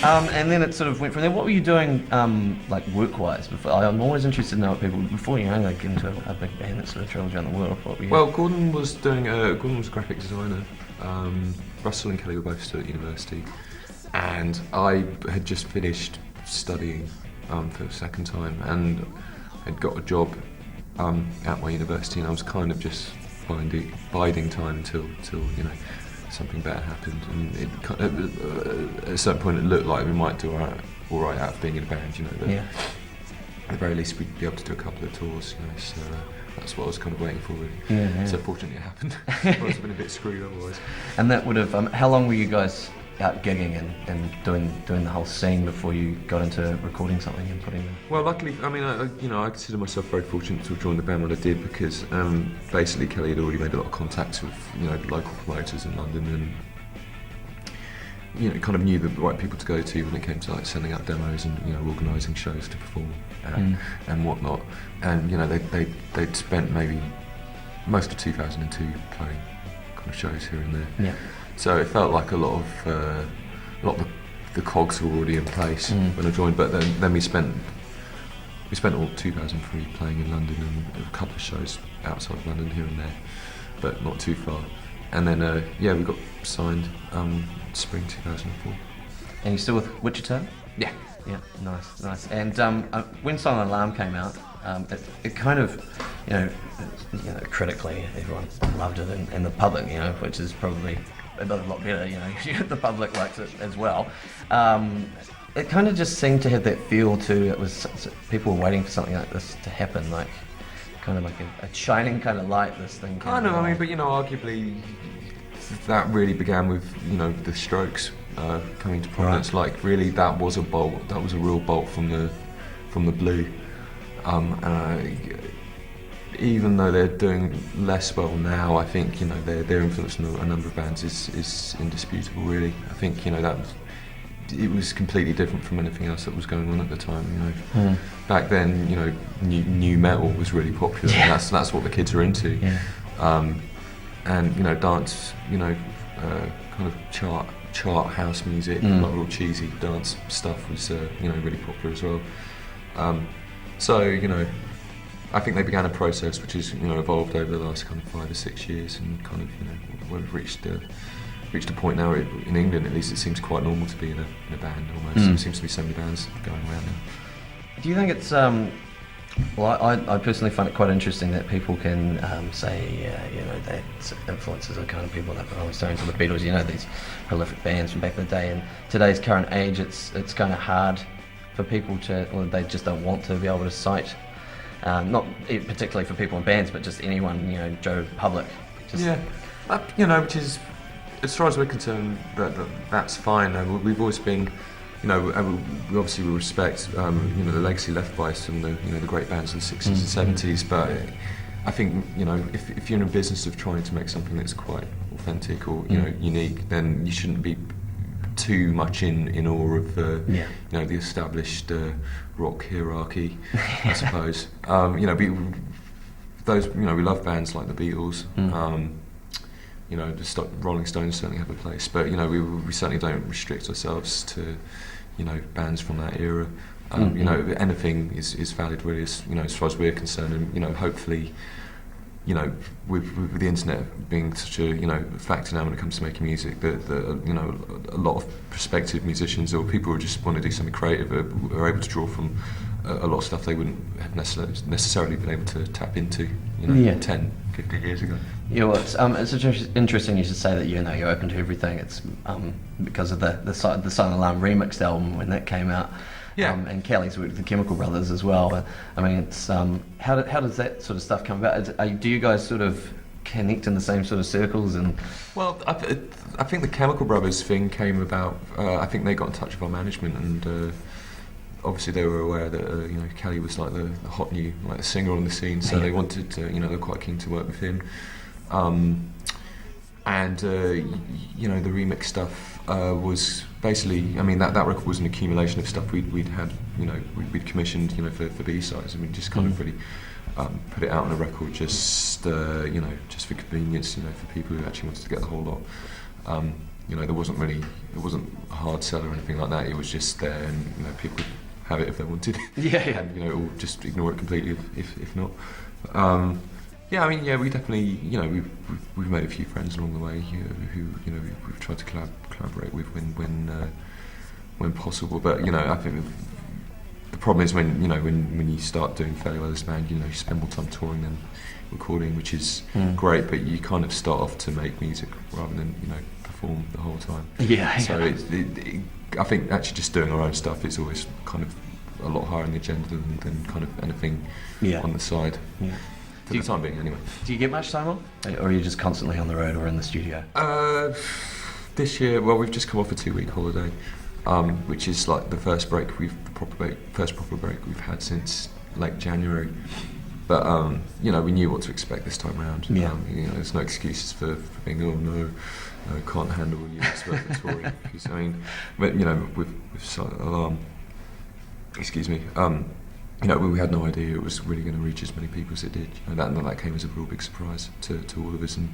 And then it sort of went from there. What were you doing, like work-wise? Before? I'm always interested to know what people before like get into a big band that sort of travels around the world. What were you? Well, Gordon was a graphic designer. Russell and Kelly were both still at university, and I had just finished studying for the second time, and had got a job at my university, and I was kind of just biding time until something better happened. And at a certain point, it looked like we might do all right out of being in a band. That Yeah. at the very least we'd be able to do a couple of tours. So that's what I was kind of waiting for, really. Yeah. So fortunately, it happened. I would have been a bit screwed otherwise. And that would have. How long were you guys out gigging and doing the whole scene before you got into recording something and putting? Well, luckily, I mean, I consider myself very fortunate to have joined the band when I did, because basically Kelly had already made a lot of contacts with local promoters in London, and kind of knew the right people to go to when it came to like sending out demos and organising shows to perform and whatnot. And they'd spent maybe most of 2002 playing kind of shows here and there. Yeah. So it felt like a lot of the cogs were already in place when I joined. But then we spent all 2003 playing in London and a couple of shows outside of London here and there, but not too far. And then we got signed spring 2004. And you still with Wichita? Yeah. Yeah, nice. And when Silent Alarm came out, it kind of, critically everyone loved it, and the public, which is probably a lot better, the public likes it as well. It kind of just seemed to have that feel too. It was people were waiting for something like this to happen, like kind of like a shining kind of light. This thing. Kind of. I mean, but arguably that really began with the Strokes coming to prominence. Right. Like really, that was a bolt. That was a real bolt from the blue. Even though they're doing less well now, I think their influence on a number of bands is indisputable. Really, I think it was completely different from anything else that was going on at the time. Back then, new metal was really popular. Yeah. And that's what the kids are into. Yeah. And dance, kind of chart house music, not real cheesy dance stuff was really popular as well. So I think they began a process which has evolved over the last kind of 5 or 6 years, and kind of we've reached a point now in England. At least it seems quite normal to be in a band almost. There seems to be so many bands going around now. Do you think it's well, I personally find it quite interesting that people can say, that influences are kind of people like the Rolling Stones or the Beatles, these prolific bands from back in the day. In today's current age, it's kind of hard for people or they just don't want to be able to cite, not particularly for people in bands, but just anyone, Joe Public. Which is, as far as we're concerned, that's fine. We've always been. We obviously respect the legacy left by some of the great bands of the 60s and 70s, but I think if you're in a business of trying to make something that's quite authentic or unique, then you shouldn't be too much in awe of the established rock hierarchy, I suppose. We love bands like the Beatles. The Rolling Stones certainly have a place, but we certainly don't restrict ourselves to bands from that era. Anything is valid really, as far as we're concerned, and hopefully with the internet being such a factor now when it comes to making music, that a lot of prospective musicians or people who just want to do something creative are able to draw from a lot of stuff they wouldn't have necessarily been able to tap into 10, 15 years ago. Yeah, well, it's interesting you should say that you're open to everything. It's because of the Silent Alarm remixed album when that came out. Yeah. And Kelly's worked with the Chemical Brothers as well. I mean, it's how does that sort of stuff come about? Do you guys sort of connect in the same sort of circles? And well, I think the Chemical Brothers thing came about. I think they got in touch with our management, and obviously they were aware that Kelly was like the hot new singer on the scene, so they wanted to, they were quite keen to work with him. The remix stuff was basically, I mean, that record was an accumulation of stuff we'd had, we'd commissioned, for B-sides, and we just kind of really put it out on a record just for convenience, for people who actually wanted to get the whole lot. you know, it wasn't a hard sell or anything like that. It was just there, and you know, people could have it if they wanted. Yeah, yeah. And you know, or just ignore it completely if not. Yeah, I mean, yeah, we definitely, you know, we've made a few friends along the way who you know, we've tried to collaborate with when possible. But you know, I think the problem is when you start doing fairly well as a band, you know, you spend more time touring than recording, which is great. But you kind of start off to make music rather than, you know, perform the whole time. Yeah. So I think actually just doing our own stuff is always kind of a lot higher on the agenda than kind of anything on the side. Yeah. For the time being, anyway. Do you get much time off? Or are you just constantly on the road or in the studio? This year, well, we've just come off a 2-week holiday, which is like the first proper break we've had since late January. But you know, we knew what to expect this time around. Yeah. You know, there's no excuses for being, oh no, can't handle you expert for touring. Because I mean, you know, with Silent Alarm, excuse me. You know, we had no idea it was really going to reach as many people as it did. You know, that came as a real big surprise to all of us, and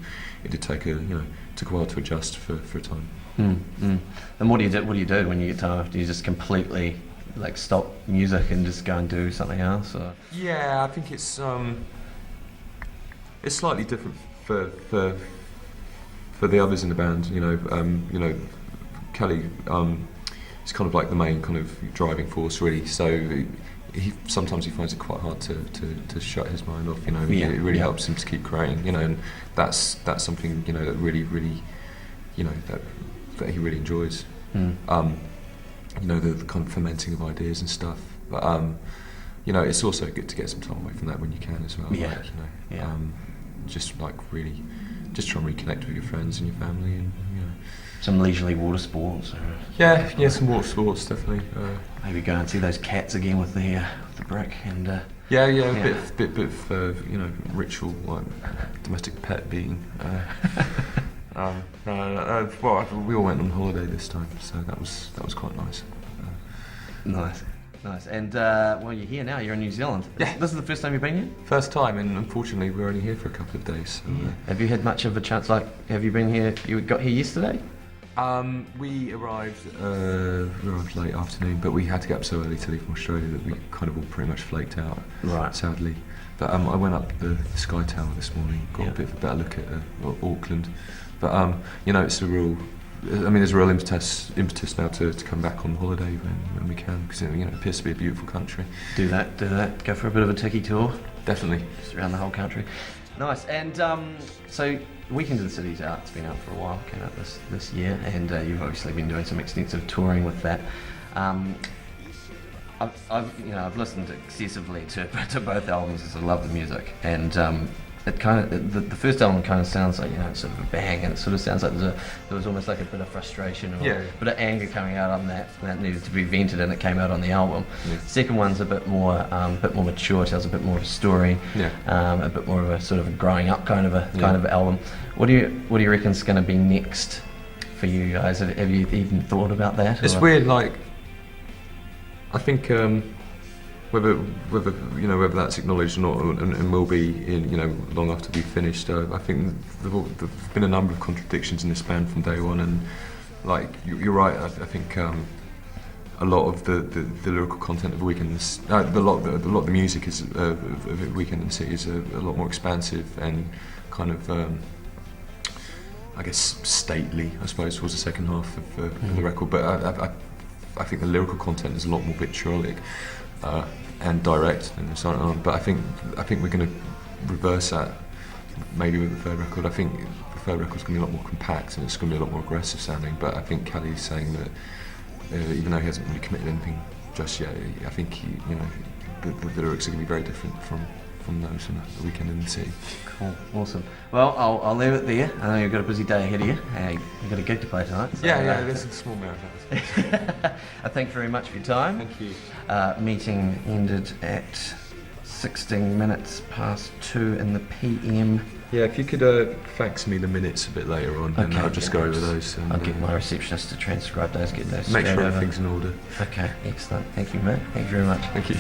it did take took a while to adjust for a time. And what do you do when you get time off? Do you just completely like stop music and just go and do something else? Or? Yeah, I think it's slightly different for the others in the band. You know, Kelly is kind of like the main kind of driving force, really. So. Sometimes he finds it quite hard to shut his mind off. You know, it really helps him to keep creating. You know, and that's something, you know, that really, you know, that he really enjoys. You know, the kind of fermenting of ideas and stuff. But you know, it's also good to get some time away from that when you can as well. Yeah. Like, you know, just like really, just try and reconnect with your friends and your family, and you know. Some leisurely water sports. Or Yeah, some water sports definitely. Maybe go and see those cats again with the brick and. A bit of you know, ritual like domestic pet being. Well, we all went on holiday this time, so that was quite nice. Nice. And well, you're here now. You're in New Zealand. Yeah. This is the first time you've been here? First time, and unfortunately we're only here for a couple of days. So, Have you had much of a chance? Like, have you been here? You got here yesterday? We arrived late afternoon, but we had to get up so early to leave from Australia that we kind of all pretty much flaked out, sadly. But I went up the Sky Tower this morning, got a bit of a better look at Auckland. But you know, it's a real, I mean, there's a real impetus now to come back on holiday when we can, because you know, it appears to be a beautiful country. Do that. Go for a bit of a tiki tour. Definitely. Just around the whole country. Nice. And so Weekend in the City's out. It's been out for a while. Came out this year, and you've obviously been doing some extensive touring with that. I've listened excessively to both albums because I love the music, and it kind of the first album kind of sounds like, you know, sort of a bang, and it sort of sounds like there was almost like a bit of frustration or a bit of anger coming out on that needed to be vented, and it came out on the album. Second one's a bit more mature, tells a bit more of a story, a bit more of a sort of a growing up kind of album. What do you reckon's going to be next for you guys? Have you even thought about that? It's weird, like I think whether that's acknowledged or not, and will be in, you know, long after we've finished. I think there've been a number of contradictions in this band from day one, and like you're right. I think a lot of the lyrical content of Weekend, a lot of the music is of Weekend in the City is a lot more expansive and kind of I guess stately, I suppose, towards the second half of the record. But I think the lyrical content is a lot more vitriolic and direct and so on. But I think we're going to reverse that maybe with the third record. I think the third record's going to be a lot more compact and it's going to be a lot more aggressive sounding. But I think Kelly's saying that even though he hasn't really committed anything just yet, I think the lyrics are going to be very different from those in The Weekend in the City. Cool, awesome. Well, I'll leave it there. I know you've got a busy day ahead of you. You've got a gig to play tonight. So, this is a small marathon. I thank you very much for your time. Thank you. Meeting ended at 16 minutes past 2 in the PM. Yeah, if you could fax me the minutes a bit later on, and I'll just go over those. And, I'll get my receptionist to transcribe those, get those make sure over. everything's in order. Okay, excellent. Thank you, mate. Thank you very much. Thank you.